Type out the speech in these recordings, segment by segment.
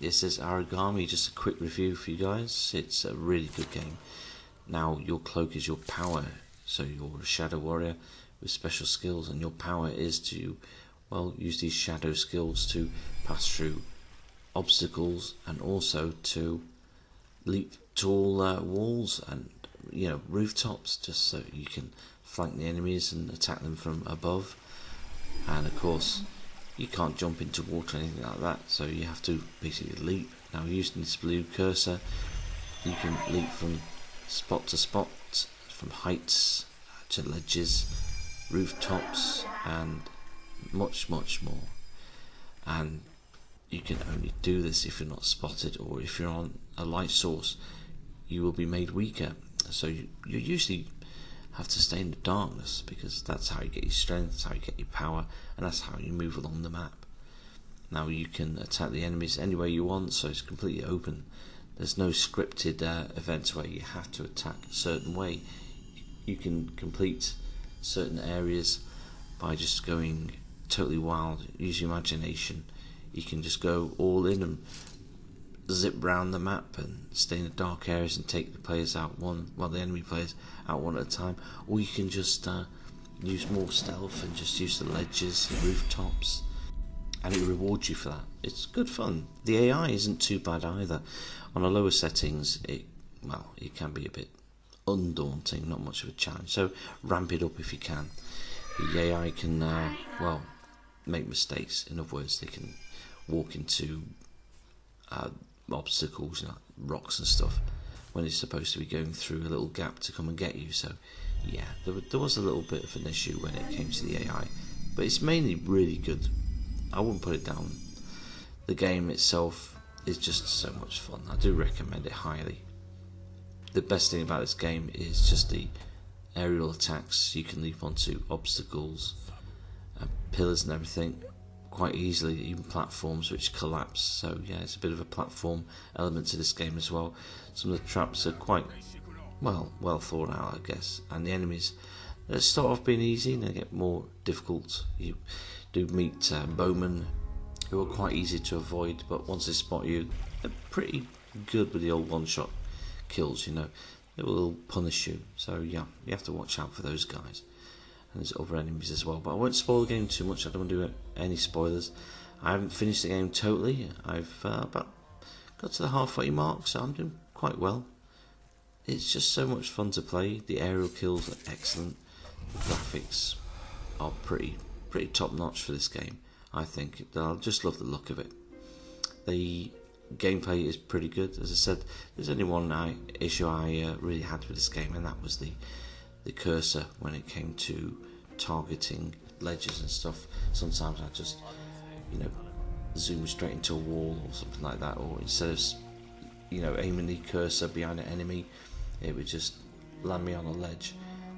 this is Aragami, just a quick review for you guys. It's a really good game. Now, your cloak is your power, so you're a shadow warrior with special skills, and your power is to, well, use these shadow skills to pass through obstacles and also to leap tall walls and rooftops, just so you can flank the enemies and attack them from above. And of course, you can't jump into water or anything like that, so you have to basically leap. Now, using this blue cursor, you can leap from spot to spot, from heights to ledges, rooftops, and much more. And you can only do this if you're not spotted, or if you're on a light source, you will be made weaker. So you usually have to stay in the darkness, because that's how you get your strength, that's how you get your power, and that's how you move along the map. Now, you can attack the enemies any way you want, so it's completely open. There's no scripted events where you have to attack a certain way. You can complete certain areas by just going totally wild. Use your imagination. You can just go all in and zip round the map and stay in the dark areas and take the players out the enemy players out one at a time. Or you can just use more stealth and just use the ledges, the rooftops, and it rewards you for that. It's good fun. The AI isn't too bad either. On the lower settings, it can be a bit undaunting, not much of a challenge. So ramp it up if you can. The AI can make mistakes. In other words, they can walk into obstacles, rocks and stuff, when it's supposed to be going through a little gap to come and get you. So yeah, there was a little bit of an issue when it came to the AI, but it's mainly really good. I wouldn't put it down. The game itself is just so much fun. I do recommend it highly. The best thing about this game is just the aerial attacks. You can leap onto obstacles and pillars and everything quite easily, even platforms which collapse. So yeah, it's a bit of a platform element to this game as well. Some of the traps are quite well thought out, I guess, and the enemies, they start off being easy and they get more difficult. You do meet bowmen who are quite easy to avoid, but once they spot you, they're pretty good with the old one-shot kills. They will punish you, so yeah, you have to watch out for those guys. And there's other enemies as well, but I won't spoil the game too much. I don't want to do any spoilers. I haven't finished the game totally. I've about got to the halfway mark, so I'm doing quite well. It's just so much fun to play. The aerial kills are excellent. The graphics are pretty top notch for this game. I think I just love the look of it. The gameplay is pretty good. As I said, there's only one issue I really had with this game, and that was the cursor when it came to targeting ledges and stuff. Sometimes I just zoom straight into a wall or something like that, or instead of aiming the cursor behind an enemy, it would just land me on a ledge.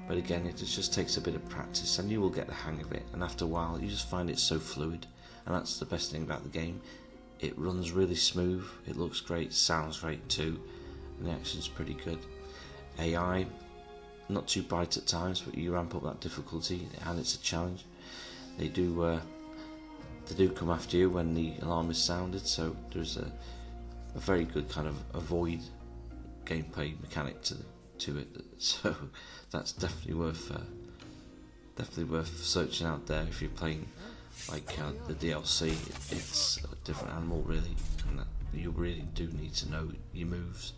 But again, it just takes a bit of practice and you will get the hang of it, and after a while you just find it so fluid, and that's the best thing about the game. It runs really smooth, it looks great, sounds great too, and the action's pretty good. AI, not too bright at times, but you ramp up that difficulty and it's a challenge. They do come after you when the alarm is sounded, so there's a very good kind of avoid gameplay mechanic to it. So that's definitely worth searching out there if you're playing the DLC. It's a different animal really, and you really do need to know your moves.